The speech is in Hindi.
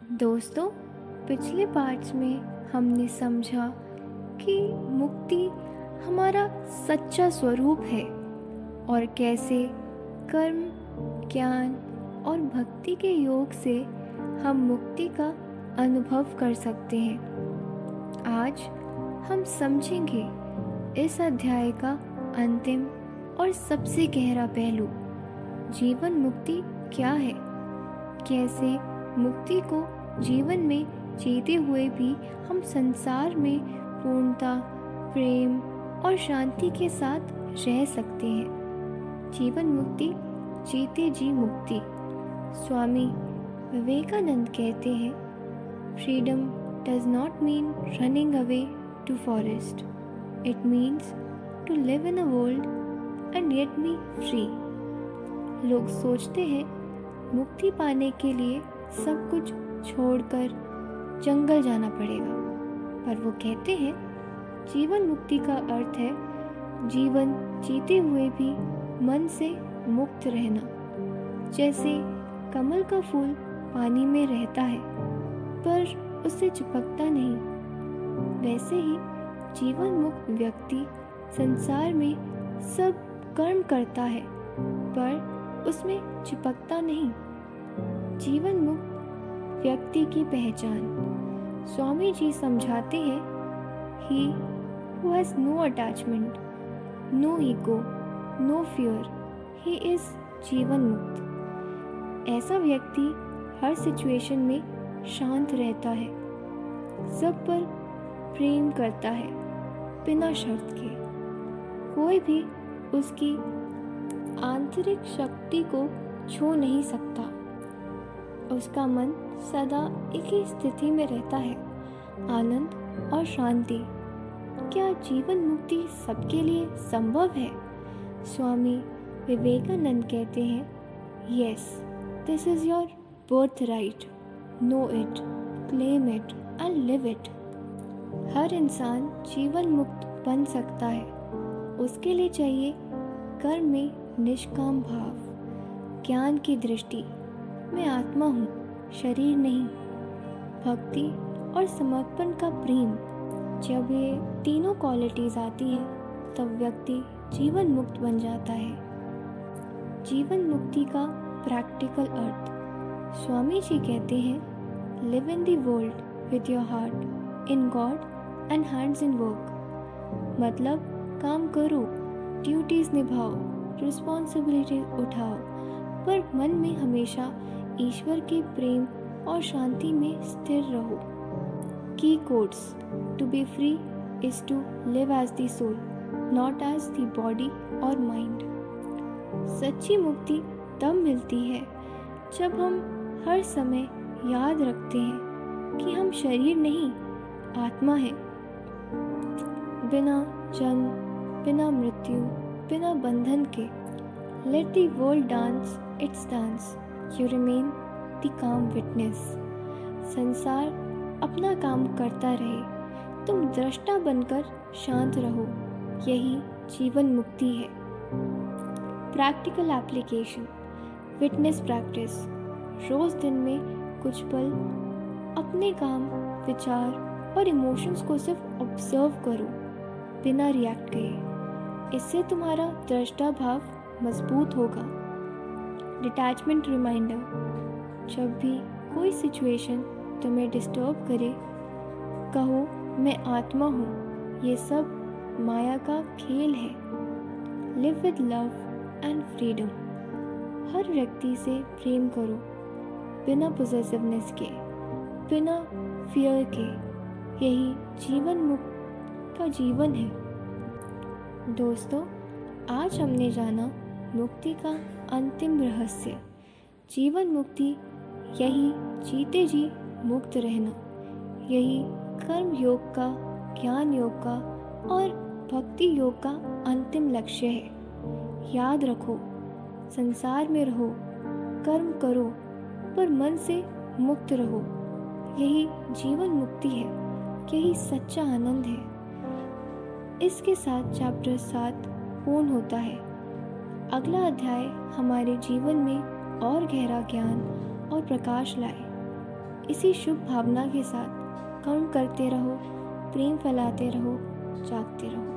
दोस्तों, पिछले पार्ट्स में हमने समझा कि मुक्ति हमारा सच्चा स्वरूप है और कैसे कर्म, ज्ञान और भक्ति के योग से हम मुक्ति का अनुभव कर सकते हैं। आज हम समझेंगे इस अध्याय का अंतिम और सबसे गहरा पहलू, जीवन मुक्ति क्या है, कैसे मुक्ति को जीवन में जीते हुए भी हम संसार में पूर्णता, प्रेम और शांति के साथ रह सकते हैं। जीवन मुक्ति जीते जी मुक्ति। स्वामी विवेकानंद कहते हैं, freedom does not mean running away to forest, it means to live in a world and yet be free. लोग सोचते हैं मुक्ति पाने के लिए सब कुछ छोड़कर जंगल जाना पड़ेगा, पर वो कहते हैं जीवन मुक्ति का अर्थ है जीवन जीते हुए भी मन से मुक्त रहना। जैसे कमल का फूल पानी में रहता है पर उससे चिपकता नहीं, वैसे ही जीवन मुक्त व्यक्ति संसार में सब कर्म करता है पर उसमें चिपकता नहीं। जीवन मुक्त व्यक्ति की पहचान स्वामी जी समझाते हैं, he who has no attachment, no ego, no fear, he is जीवन मुक्त। ऐसा व्यक्ति हर सिचुएशन में शांत रहता है, सब पर प्रेम करता है बिना शर्त के। कोई भी उसकी आंतरिक शक्ति को छू नहीं सकता। उसका मन सदा एक ही स्थिति में रहता है, आनंद और शांति। क्या जीवन मुक्ति सबके लिए संभव है? स्वामी विवेकानंद कहते हैं, yes, this is your birth right, know it, claim it and live it. हर इंसान जीवन मुक्त बन सकता है। उसके लिए चाहिए कर्म में निष्काम भाव, ज्ञान की दृष्टि, मैं आत्मा हूँ, शरीर नहीं, भक्ति और समर्पण का प्रेम। जब ये तीनों क्वालिटीज आती हैं तब व्यक्ति जीवन मुक्त बन जाता है। जीवन मुक्ति का प्रैक्टिकल अर्थ स्वामी जी कहते हैं, live in the world with your heart in God and hands in work. मतलब काम करो, ड्यूटीज निभाओ, रिस्पॉन्सिबिलिटी उठाओ, पर मन में हमेशा ईश्वर के प्रेम और शांति में स्थिर रहो। की quotes, to be free is to live as the soul, not as the body और माइंड। सच्ची मुक्ति तब मिलती है जब हम हर समय याद रखते हैं कि हम शरीर नहीं, आत्मा है। बिना जन्म, बिना मृत्यु, बिना बंधन के। Let the world dance it's dance, you remain the काम विटनेस। संसार अपना काम करता रहे, तुम दृष्टा बनकर शांत रहो, यही जीवन मुक्ति है। Practical application, witness practice. रोज दिन में कुछ पल अपने काम, विचार और इमोशंस को सिर्फ ऑब्जर्व करो, बिना रिएक्ट किए। इससे तुम्हारा दृष्टा भाव मजबूत होगा। डिटैचमेंट रिमाइंडर, जब भी कोई सिचुएशन तुम्हें डिस्टर्ब करे, कहो मैं आत्मा हूँ, ये सब माया का खेल है। Live with love and freedom. हर व्यक्ति से प्रेम करो, बिना पोजेसिवनेस के, बिना फियर के। यही जीवन मुक्त का जीवन है। दोस्तों, आज हमने जाना मुक्ति का अंतिम रहस्य। जीवन मुक्ति यही जीते जी मुक्त रहना, यही कर्म योग का, ज्ञान योग का और भक्ति योग का अंतिम लक्ष्य है। याद रखो, संसार में रहो, कर्म करो, पर मन से मुक्त रहो। यही जीवन मुक्ति है, यही सच्चा आनंद है। इसके साथ चैप्टर 7 पूर्ण होता है। अगला अध्याय हमारे जीवन में और गहरा ज्ञान और प्रकाश लाए। इसी शुभ भावना के साथ कर्म करते रहो, प्रेम फैलाते रहो, जागते रहो।